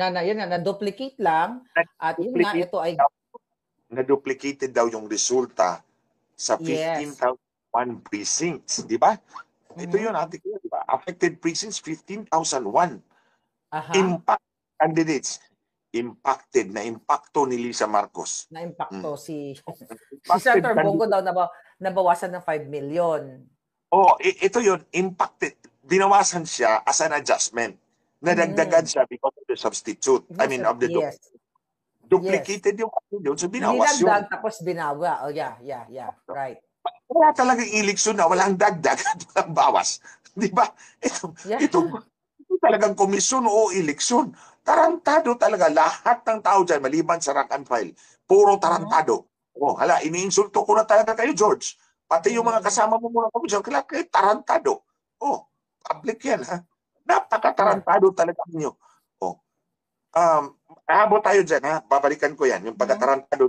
Yun nga, na-duplicate lang. At yun nga, ito ay... Na-duplicated daw yung resulta sa Yes. 15,001 precincts. Di ba? Ito yun, article, di ba? Affected precincts, 15,001. Impact candidates. Impacted, na impacto ni Lisa Marcos. Na-impacto si Senator Bongo daw nabawasan ng 5 million. Ito yun, impacted. Binawasan siya as an adjustment. Nadagdagan siya because of the substitute. Of the duplicated yung yun. So binawas yun. Dinagdag tapos binawa. Yeah. Right. Wala talagang eleksyon na walang dagdag at walang bawas. Di ba? Ito talagang komisyon o eleksyon. Tarantado talaga. Lahat ng tao dyan, maliban sa rank and file, puro tarantado. Iniinsulto ko na talaga kayo, George. Pati yung mga kasama mo muna komisyon, kailangan kayo tarantado. Public yan, ha? Napaka-tarantado talaga ninyo. Aabot tayo dyan, ha? Babalikan ko yan, yung pagkatarantado.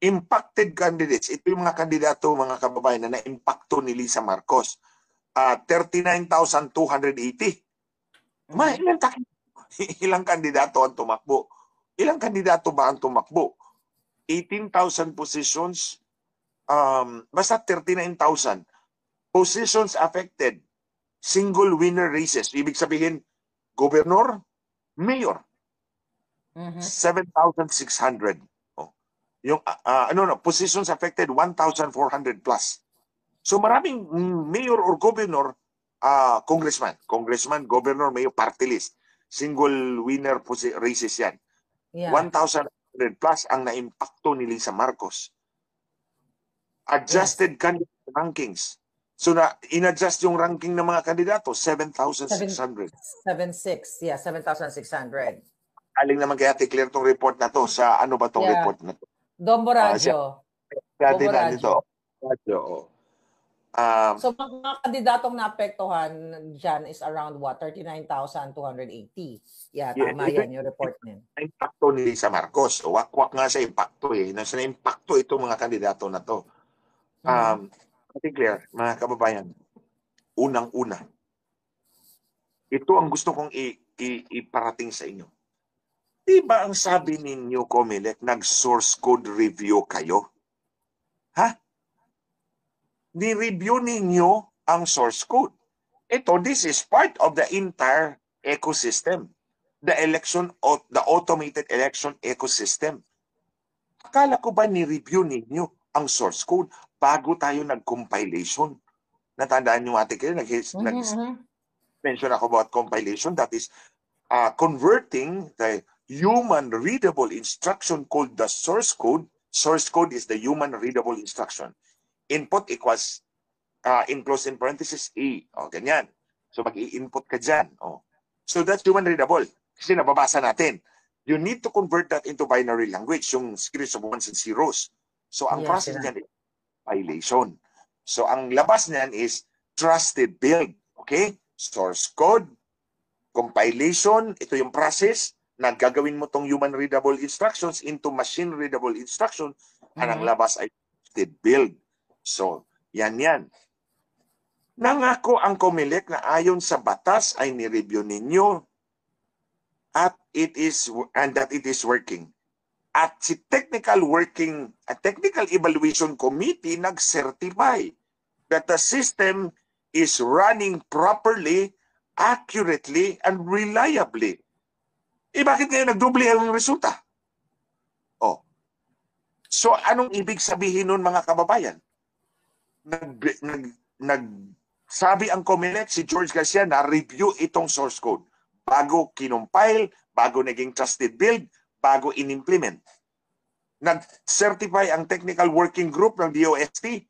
Impacted candidates. Ito yung mga kandidato, mga kababayan, na na-impacto ni Lisa Marcos. 39,280. Ilang kandidato ang tumakbo? Ilang kandidato ba ang tumakbo? 18,000 positions. Basta 39,000. Positions affected. Single winner races. Ibig sabihin, gobernador, mayor. 7,600. Yung positions affected 1,400 plus. So maraming mayor or governor, congressman, governor, mayor, party list. Single winner races yan. 1,100 plus ang na-impacto ni Lisa Marcos. Adjusted candidate rankings. So in-adjust yung ranking ng mga kandidato, 7,600. 7,600. Aling naman kaya Claire tong report na to sa ano ba tong report na to? Dombo Radyo. So mga kandidatong naapektuhan dyan is around what? 39,280. Tama yan yung report niya. Impacto ni Lisa Marcos. Wakwak nga sa impacto eh. Nasa na-impacto itong mga kandidato na to. Claire, mga kababayan, unang-una, ito ang gusto kong iparating sa inyo. Diba ang sabi ninyo, Comelec, nag-source code review kayo? Ha? Ni-review ninyo ang source code. This is part of the entire ecosystem. The automated election ecosystem. Akala ko ba ni-review ninyo ang source code bago tayo nag-compilation? Natandaan nyo ate kayo, nag-mention ako about compilation. That is converting the human readable instruction called the source code. Source code is the human readable instruction. Input equals enclosed in parenthesis E. Ganyan. So mag-i-input ka dyan. So that's human readable. Kasi nababasa natin. You need to convert that into binary language, yung series of ones and zeros. So ang process niyan is compilation. So ang labas niyan is trusted build. Okay? Source code, compilation, ito yung process na gagawin mo tong human readable instructions into machine readable instruction. Ang labas ay trusted build. So, yan. Nangako ang Comelec na ayon sa batas ay ni-review ninyo at that it is working. At si technical evaluation committee nag-certify that the system is running properly, accurately, and reliably. Bakit ngayon nagdoble ang resulta? So, anong ibig sabihin nun, mga kababayan? Nagsabi ang Comelec, si George Garcia, na review itong source code bago kinumpile, bago naging trusted build, bago in-implement. Nag-certify ang technical working group ng DOST.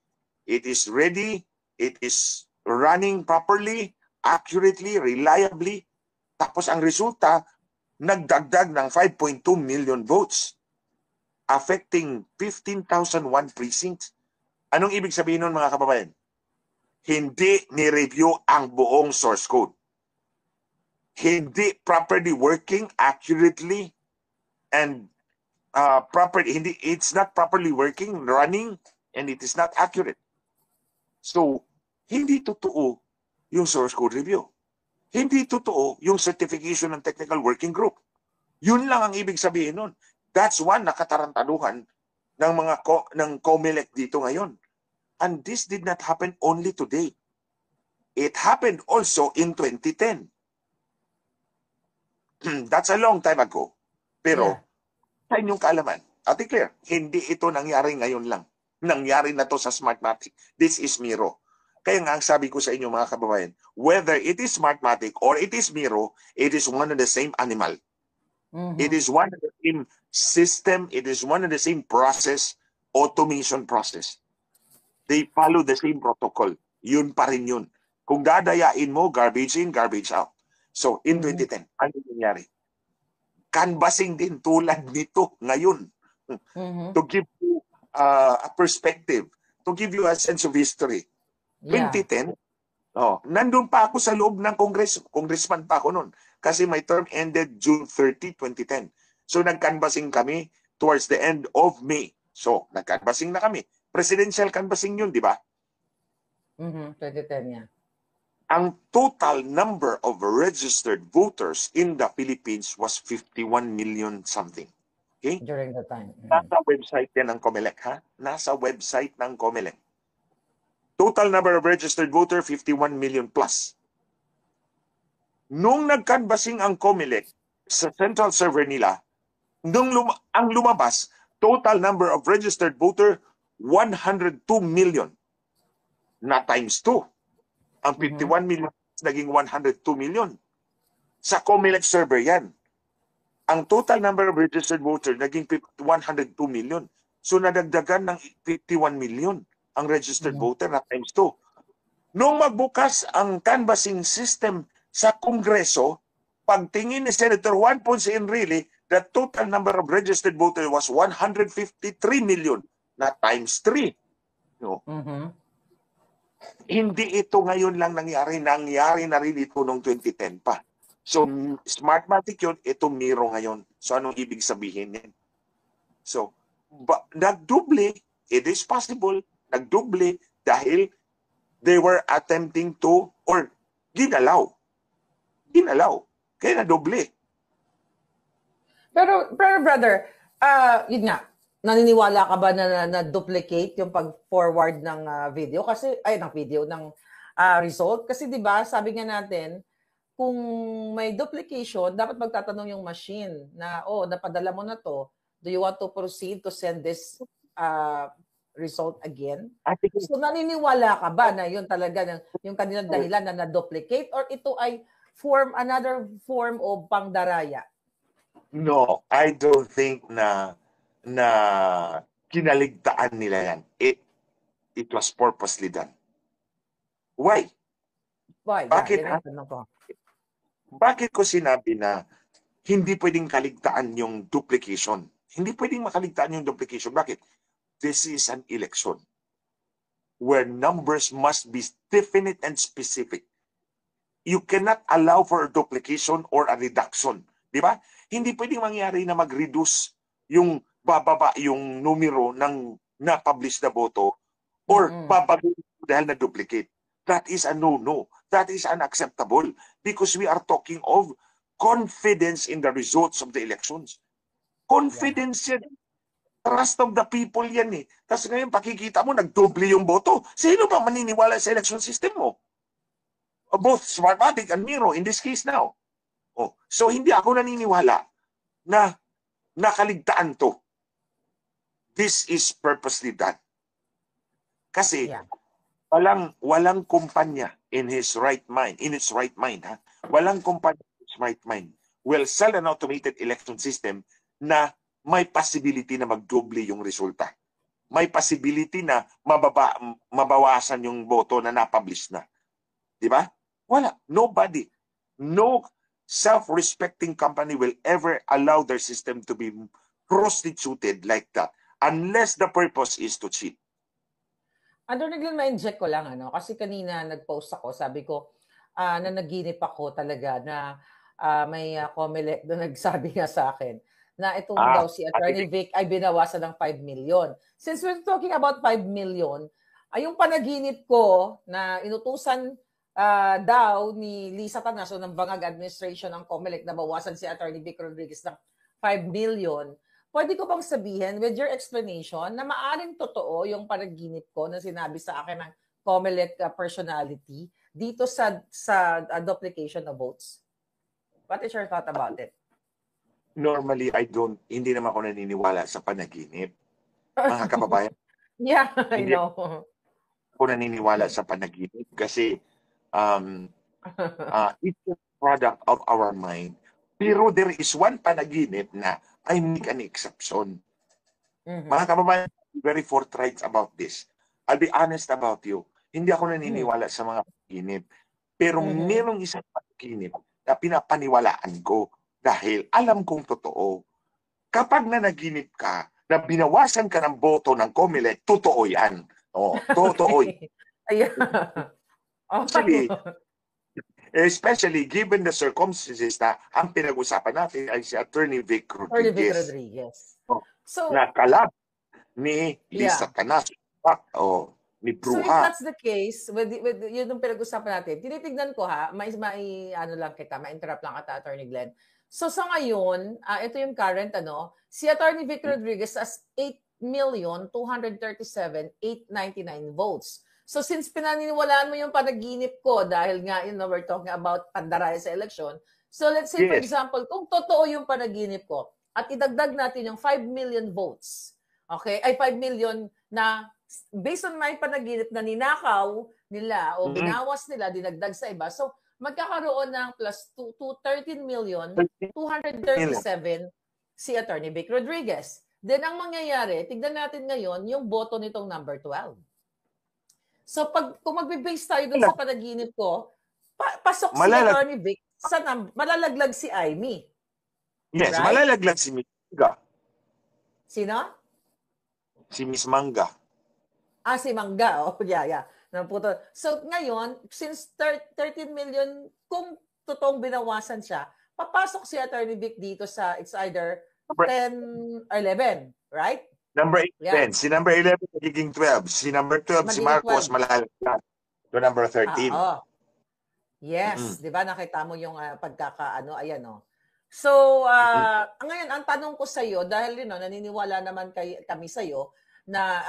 It is ready, it is running properly, accurately, reliably. Tapos ang resulta, nagdagdag ng 5.2 million votes affecting 15,001 precincts. Anong ibig sabihin nun, mga kababayan? Hindi ni-review ang buong source code. Hindi properly working accurately and it's not properly working, running, and it is not accurate. So, hindi totoo yung source code review. Hindi totoo yung certification ng technical working group. Yun lang ang ibig sabihin nun. That's one na katarantaduhan ng ng COMELEC dito ngayon. And this did not happen only today. It happened also in 2010. That's a long time ago. Pero, sa inyong kaalaman, Ate Claire, hindi ito nangyari ngayon lang. Nangyari na to sa Smartmatic. This is Miro. Kaya nga ang sabi ko sa inyo mga kababayan, whether it is Smartmatic or it is Miro, it is one and the same animal. It is one and the same system. It is one and the same process, automation process. They follow the same protocol. Yun pa rin yun. Kung dadayain mo, garbage in, garbage out. So, in 2010, ano nangyari? Canvassing din tulad nito ngayon. To give you a perspective, to give you a sense of history. 2010, nandun pa ako sa loob ng congressman pa ako noon. Kasi my term ended June 30, 2010. So, nag-canvassing kami towards the end of May. So, nag-canvassing na kami. Presidential canvassing yun, di ba? 2010, yeah. Ang total number of registered voters in the Philippines was 51 million something. Okay? During the time. Nasa website yan ng COMELEC, ha? Nasa website ng COMELEC. Total number of registered voter, 51 million plus. Nung nag-canvassing ang COMELEC sa central server nila, ang lumabas, total number of registered voter, 102 million. Na times 2. Ang 51 million naging 102 million. Sa COMELEC server yan. Ang total number of registered voters naging 102 million. So nadagdagan ng 51 million ang registered voter na times 2. Nung magbukas ang canvassing system sa Kongreso, pagtingin ni Senator Juan Ponce Enrile, the total number of registered voters was 153 million na times 3. No? Hindi ito ngayon lang nangyari. Nangyari na rin ito noong 2010 pa. So, Smartmatic yun, ito Miro ngayon. So, anong ibig sabihin yan? So, nagduble, it is possible, nagduble dahil they were attempting to, or ginalaw. Kaya nadoble. Pero brother, yun nga, naniniwala ka ba na duplicate yung pag-forward ng video kasi ng result kasi 'di ba sabi nga natin kung may duplication dapat magtatanong yung machine na napadala mo na to, do you want to proceed to send this result again? So naniniwala ka ba na yun talaga yung kanilang dahilan na na-duplicate or ito ay another form of pangdaraya? No, I don't think na kinaligtaan nila yan. It was purposely done. Why? Bakit ko sinabi na hindi pwedeng kaligtaan yung duplication? Hindi pwedeng makaligtaan yung duplication. Bakit? This is an election where numbers must be definite and specific. You cannot allow for a duplication or a reduction. Di ba? Hindi pwedeng mangyari na mag-reduce yung bababa yung numero ng na-publish na boto or babago dahil na-duplicate. That is a no-no. That is unacceptable because we are talking of confidence in the results of the elections. Confidence yan. Trust of the people yan eh. Tapos ngayon pakikita mo, nagdoble yung boto. Sino ba maniniwala sa election system mo? Both Smartmatic and Miro in this case now. So hindi ako naniniwala na nakaligtaan to. This is purposely done. Kasi walang kumpanya in its right mind, ha? Walang kumpanya in its right mind will sell an automated election system na may possibility na magdoble yung resulta. May possibility na mabawasan yung boto na na-publish na. Di ba? Wala. Nobody. No self-respecting company will ever allow their system to be prostituted like that unless the purpose is to cheat. Naglan ma-inject ko lang kasi kanina nag-post ako, sabi ko na naginip ako talaga na may COMELEC na nagsabi nga sa akin na itong daw si Attorney Vic ay binawasan ng 5 million. Since we're talking about 5 million, yung panaginip ko na inutusan daw ni Lisa Tanaso ng Bangag Administration ng COMELEC na bawasan si Attorney Vic Rodriguez ng 5 million. Pwede ko bang sabihin with your explanation na maaring totoo yung panaginip ko na sinabi sa akin ng COMELEC personality dito sa duplication of votes? What is your thought about it? Normally, hindi naman ako naniniwala sa panaginip. Mga kababayan, Yeah, I hindi know. ako naniniwala sa panaginip kasi it's a product of our mind. Pero there is one panaginip na I make an exception. Mga kababayan, very forthright about this. I'll be honest about you. Hindi ako naniniwala sa mga panaginip. Pero merong isang panaginip na pinapaniwalaan ko dahil alam kong totoo. Kapag nanaginip ka na binawasan ka ng boto ng COMELEC, totoo yan. Totoo yan. Ayan. Especially given the circumstances na ang pinag-usapan natin ay si Attorney Vic Rodriguez. So, nakalab ni Lisa Tanaso ni Bruja. So if that's the case, with yun yung pinag-usapan natin, tinitignan ko ma-interrupt lang kita, Attorney Glenn. So sa ngayon, ito yung current, si Attorney Vic Rodriguez has 8,237,899 votes. So since pinaniniwalaan mo yung panaginip ko dahil nga we're talking about pandaraya sa election, so let's say for example, kung totoo yung panaginip ko at idagdag natin yung 5 million votes, okay, ay 5 million na based on my panaginip na ninakaw nila o binawas nila, dinagdag sa iba, so magkakaroon ng plus 13,237 si Attorney Vic Rodriguez. Then ang mangyayari, tignan natin ngayon yung boto nitong number 12. So kung magbe-base tayo dun sa panaginip ko, pasok si Attorney Vic, malalaglag si Amy. Yes, right? Malalaglag si Miss Manga. Sino? Si Miss Manga. Si Manga. Yeah. So ngayon, since 13 million, kung totoong binawasan siya, papasok si Attorney Vic dito sa it's either 10 or 11, right? Number 10. Si number 11 magiging 12. Si number 12, si Marcos, malalaglag to number 13. Yes, di ba? Nakita mo yung ayan. So, ngayon, ang tanong ko sa iyo, dahil naniniwala naman kami sa iyo na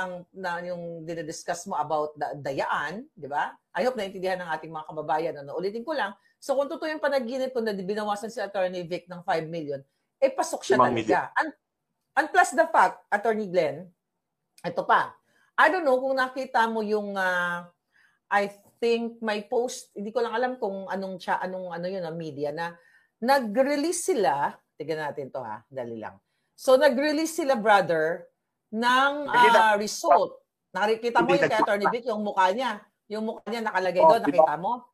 yung dinidiscuss mo about dayaan, di ba? I hope naintindihan ng ating mga kababayan. Ulitin ko lang. So, kung totoo yung panaginip ko na binawasan si Attorney Vic ng 5 million, pasok siya talaga. And plus the fact, Attorney Glenn, ito pa, I don't know kung nakita mo yung, I think may post, hindi ko lang alam kung ano yun, media, na nag-release sila, tignan natin to dali lang. So nag-release sila, brother, ng result. Nakikita mo yung kay Attorney Vic, yung mukha niya nakalagay doon, nakita mo?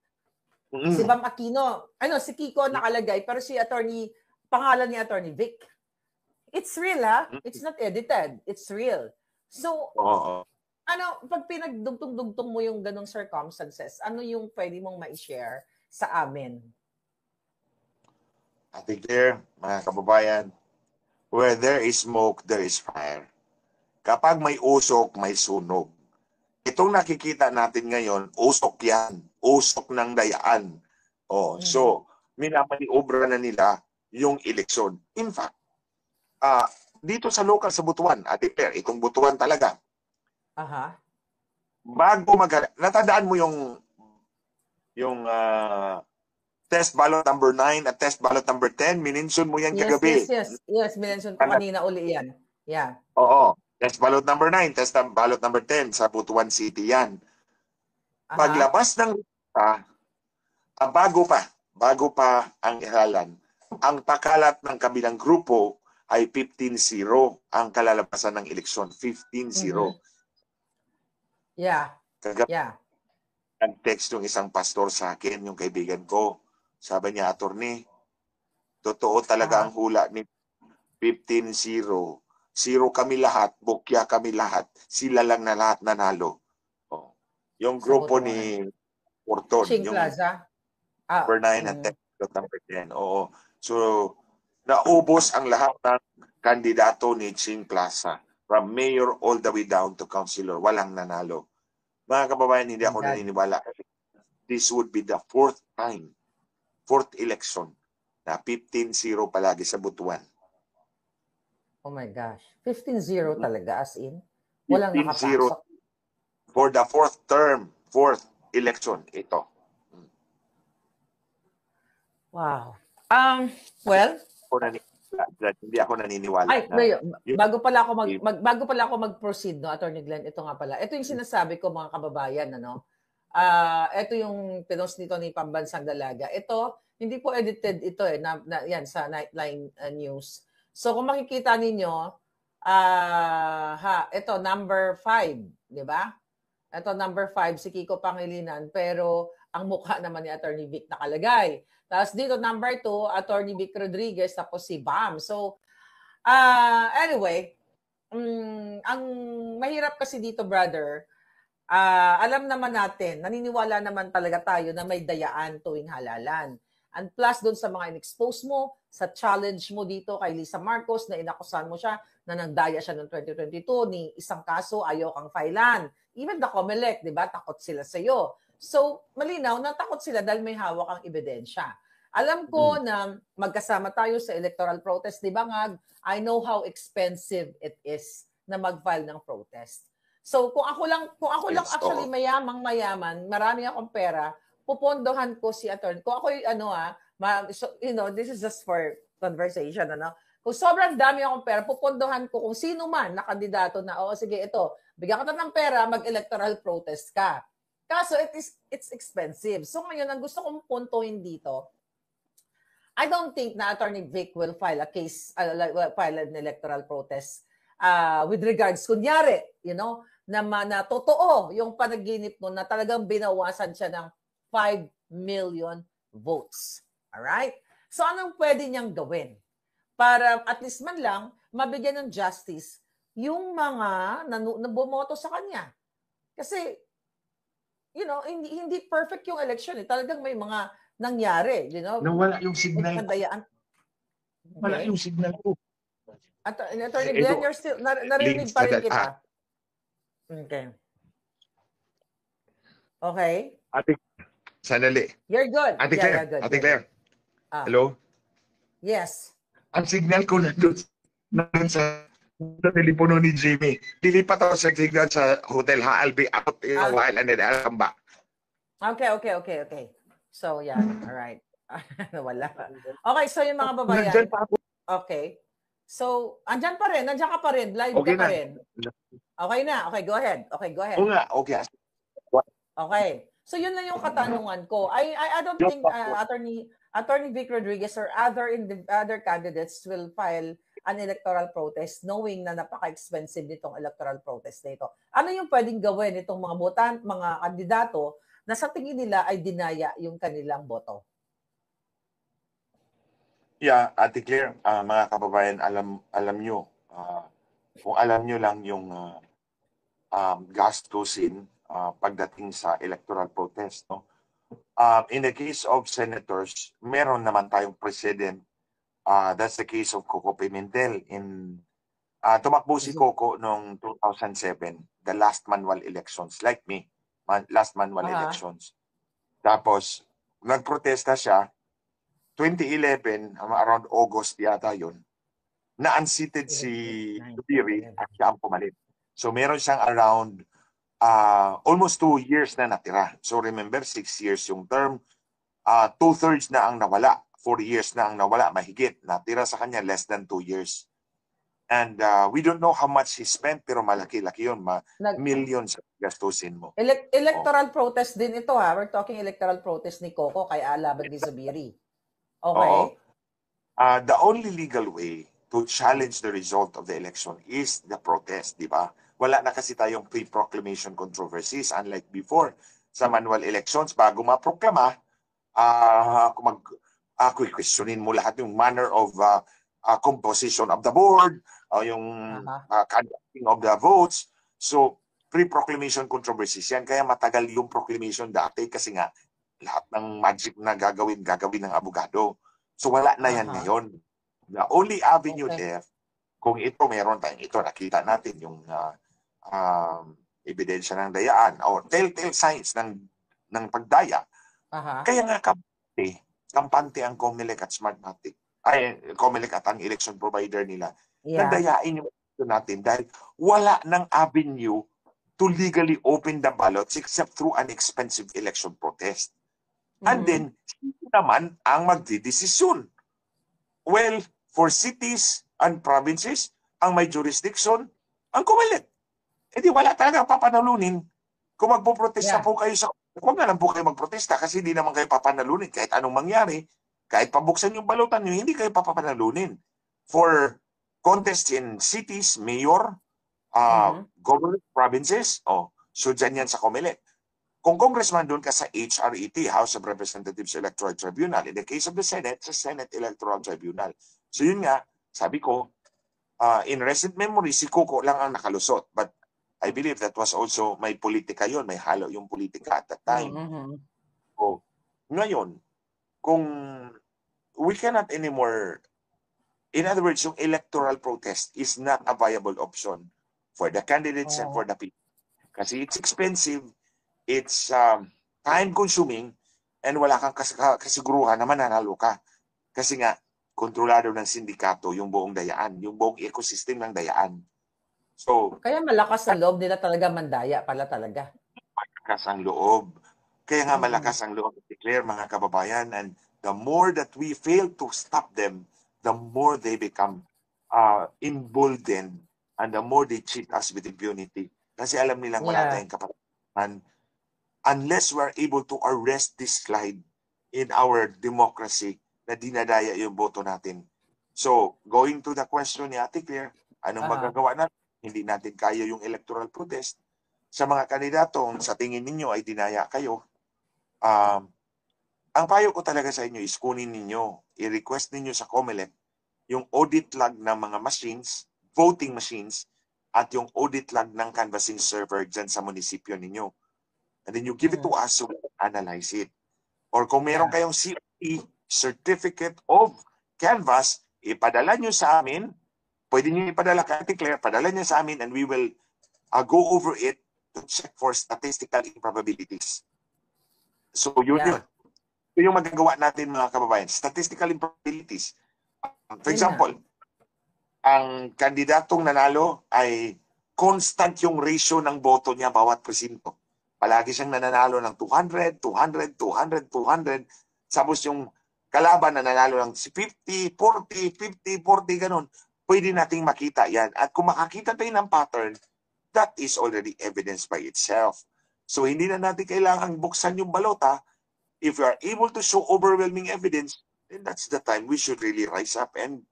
Si Bam Aquino, si Kiko nakalagay, pero si pangalan ni Attorney Vic. It's real, It's not edited. It's real. So, pag pinagdugtong-dugtong mo yung ganong circumstances, ano yung pwede mong ma-share sa amin? I think mga kababayan, where there is smoke, there is fire. Kapag may usok, may sunog. Itong nakikita natin ngayon, usok yan. Usok ng dayaan. So, minamaniobra na nila yung eleksyon. In fact, dito sa local sa Butuan, Ate Per, itong Butuan talaga. Bago natandaan mo yung test ballot number 9 at test ballot number 10, minention mo yan kagabi. Yes, minention ko kanina uli yan. Yeah. Oo. Test ballot number 9, test ballot number 10 sa Butuan City yan. Paglabas ng bago pa ang ihalan, ang pakalat ng kabilang grupo ay 15-0 ang kalalabasan ng eleksyon. 15-0. Yeah. Nag-text yung isang pastor sa akin, yung kaibigan ko. Sabi niya, Attorney, totoo talaga ang hula ni 15-0. 0 kami lahat, bukya kami lahat. Sila lang na lahat nanalo. Yung grupo ni Porton. Ching Plaza. Number 9 at number 10. Oo. So, naubos ang lahat ng kandidato ni Ching Plaza. From mayor all the way down to councilor. Walang nanalo. Mga kababayan, hindi ako naniniwala. this would be the fourth election na 15-0 palagi sa Butuan. Oh my gosh. 15-0 talaga, as in? Walang 15-0 nakapasok. for the fourth election ito. Wow. Well, hindi ako naniniwala. ay, bago pala ako mag-proceed, no, Attorney Glenn, ito nga pala. Ito yung sinasabi ko, mga kababayan, ano. Ito yung pinost nito ni Pambansang Dalaga. Ito, hindi po edited ito yan sa Nightline News. So kung makikita ninyo, ito number 5, di ba? Ito number 5 si Kiko Pangilinan, pero ang mukha naman ni Attorney Vic nakalagay. Tapos dito number 2, Attorney Vic Rodriguez, tapos si Bam. So anyway, ang mahirap kasi dito, brother, alam naman natin, naniniwala naman talaga tayo na may dayaan tuwing halalan. And plus, doon sa mga in-expose mo, sa challenge mo dito kay Lisa Marcos na inakusahan mo siya na nagdaya siya noong 2022 ni isang kaso ayaw kang filean. Even the COMELEC, di ba? Takot sila sa iyo. So, malinaw na takot sila dahil may hawak ang ebidensya. Alam ko na magkasama tayo sa electoral protest, di ba nga? I know how expensive it is na mag-file ng protest. So, kung ako lang actually mayaman, marami akong pera, pupondohan ko si attorney. Kung ako this is just for conversation, ano? Kung sobrang dami akong pera, pupondohan ko kung sino man na kandidato na, sige, ito, bigyan ka ng pera, mag-electoral protest ka. Kaso, it's expensive. So, ngayon, ang gusto kong puntuhin dito, I don't think na Attorney Vic will file a case, file an electoral protest with regards, kunyari, na totoo yung panaginip mo na talagang binawasan siya ng 5 million votes. Alright? So, anong pwede niyang gawin? Para at least man lang, mabigyan ng justice yung mga bumoto sa kanya. Kasi, hindi perfect yung election. Talagang may mga nangyari. Nawala yung signal. Wala yung signal ko. Attorney Glenn, you're still, narinig pa rin kita. Okay. Okay. Sandali. You're good. Ate Claire. Good. Ate Claire. Hello? Yes. Ang signal ko nandun sa telepono ni Jimmy. Lilipat ako sa signal sa hotel. I'll be out in a while and then I'll come back. Okay. So, yeah. All right. Wala. Okay, so yung mga babayan. Okay. So, andyan ka pa rin. Live ka pa rin. Okay na. Okay, go ahead. Oo nga, okay. Okay. So, yun lang yung katanungan ko. I don't think Attorney Vic Rodriguez or other candidates will file an electoral protest knowing na napaka-expensive nitong electoral protest na ito. Ano yung pwedeng gawin itong mga kandidato na sa tingin nila ay dinaya yung kanilang boto? Yeah, Ate Claire, mga kababayan, alam nyo, kung alam nyo lang yung gastusin pagdating sa electoral protest, no? In the case of senators, meron naman tayong president. That's the case of Coco Pimentel. Tumakbo si Coco noong 2007, the last manual elections, like me, last manual elections. Tapos, nagprotesta siya, 2011, around August yata yun, na-unseated si Duterte at siya ang pumalit. So, meron siyang around almost 2 years na natira. So remember, 6 years yung term. 2/3 na ang nawala. 4 years na ang nawala, mahigit. Natira sa kanya less than 2 years. And we don't know how much he spent, pero malaki-laki yun. Millions gastusin mo. Electoral protest din ito, ha? We're talking electoral protest ni Coco kay laban ni Zubiri. Okay? The only legal way to challenge the result of the election is the protest, di ba? Wala na kasi tayong pre-proclamation controversies unlike before. Sa manual elections, bago maproklama, questionin mo lahat yung manner of composition of the board, yung conducting of the votes. So, pre-proclamation controversies yan. Kaya matagal yung proclamation dati kasi nga lahat ng magic na gagawin ng abogado. So, wala na yan ngayon. The only avenue there, kung ito meron tayong ito, nakita natin yung ebidensya ng dayaan or telltale signs ng pagdaya. Aha. Kaya nga kampante ang COMELEC at Smartmatic. Ay, COMELEC at ang election provider nila. Yeah. Nandayain yung election natin dahil wala ng avenue to legally open the ballots except through an expensive election protest. And then, sino naman ang magdidesisyon? Well, for cities and provinces, ang may jurisdiction, ang COMELEC. Eh di wala talaga papanalunin. Kung magpoprotesta Yeah. po kayo sa... Huwag na lang po kayo magprotesta kasi hindi naman kayo papanalunin. Kahit anong mangyari, kahit pabuksan yung balutan nyo, hindi kayo papanalunin. For contests in cities, mayor, government, provinces, so dyan yan sa COMELEC. Kung congressman doon ka sa HRET, House of Representatives Electoral Tribunal, in the case of the Senate, sa Senate Electoral Tribunal. So yun nga, sabi ko, in recent memory, si Coco lang ang nakalusot. But I believe that was also, may politika yon, may halo yung politika at that time. So, ngayon, kung we cannot anymore, in other words, yung electoral protest is not a viable option for the candidates and for the people. Kasi it's expensive, it's time-consuming, and wala kang kasiguruhan na mananalo ka. Kasi nga, kontrolado ng sindikato yung buong dayaan, yung buong ecosystem ng dayaan. So, kaya malakas ang loob nila talaga mandaya pala talaga. Malakas ang loob. Kaya nga malakas ang loob declare, mga kababayan, and the more that we fail to stop them, the more they become emboldened and the more they cheat us with impunity. Kasi alam nilang wala tayong kapatawaran unless we're able to arrest this slide in our democracy na dinadaya yung boto natin. So, going to the question ni Ate Claire, anong magagawa natin? Hindi natin kaya yung electoral protest. Sa mga kandidatong sa tingin ninyo ay dinaya kayo, ang payo ko talaga sa inyo is kunin ninyo, i-request ninyo sa COMELEC yung audit log ng mga machines, voting machines, at yung audit log ng canvassing server dyan sa munisipyo ninyo. And then you give it to us so we can analyze it. Or kung meron kayong COE, Certificate of Canvass, ipadala nyo sa amin. Pwede nyo ipadala kay Ate Claire, padala nyo sa amin and we will go over it to check for statistical improbabilities. So yun. Ito yung magagawa natin, mga kababayan. Statistical improbabilities. For example, ang kandidatong nanalo ay constant yung ratio ng boto niya bawat presinto. Palagi siyang nananalo ng 200, 200, 200, 200. Tapos yung kalaban na nanalo ng 50, 40, 50, 40, ganun. Pwede nating makita yan. At kung makakita tayo ng pattern, that is already evidence by itself. So hindi na natin kailangang buksan yung balota. If we are able to show overwhelming evidence, then that's the time we should really rise up and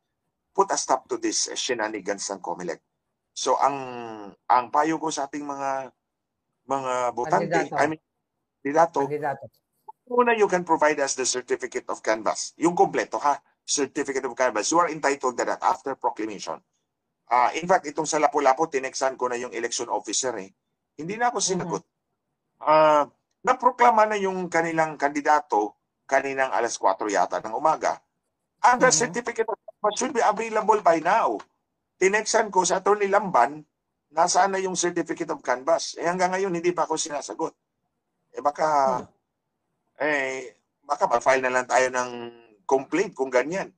put a stop to this shenanigans ng COMELEC. So ang payo ko sa ating mga botante, kandidato, una you can provide us the certificate of canvass. Yung kompleto ha, certificate of canvass. You are entitled to that after proclamation. In fact, itong sa Lapu-Lapu, tinexan ko na yung election officer eh. Hindi na ako sinagot. Naproklama na yung kanilang kandidato kaninang alas 4 yata ng umaga. And the certificate of canvass should be available by now. Tinexan ko sa Atty. Lamban, nasaan na yung certificate of canvass? Eh hanggang ngayon, hindi pa ako sinasagot. Eh baka mag-file na lang tayo ng complaint kung ganyan.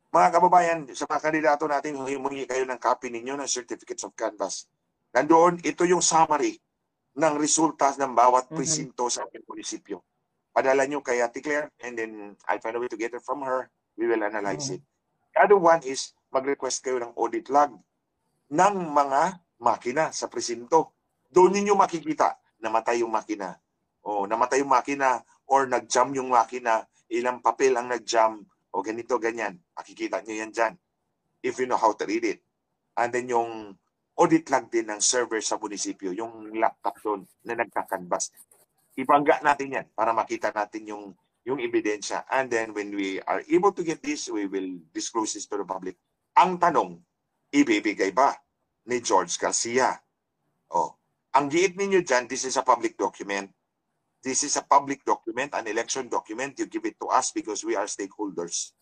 Mga kababayan, sa mga kandidato natin, humingi kayo ng copy ninyo ng certificates of canvass. Nandoon, ito yung summary ng resulta ng bawat presinto sa ating munisipyo. Padala nyo kay Ate Claire and then I'll find a way to get it from her. We will analyze it. The other one is mag-request kayo ng audit log ng mga makina sa presinto. Doon ninyo makikita namatay yung makina. O namatay yung makina or nag-jam yung makina, ilang papel ang nag-jam o ganito, ganyan. Makikita nyo yan dyan if you know how to read it. And then yung audit log din ng server sa munisipyo, yung laptop doon na nagkakanvas. Ibangga natin yan para makita natin yung ebidensya. And then when we are able to get this, we will disclose this to the public. Ang tanong, ibibigay ba ni George Garcia? Ang giit ninyo dyan, this is a public document. This is a public document, an election document. You give it to us because we are stakeholders.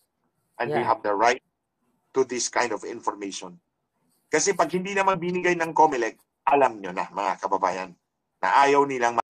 And we have the right to this kind of information. Kasi pag hindi naman binigay ng COMELEC, alam nyo na, mga kababayan, na ayaw nilang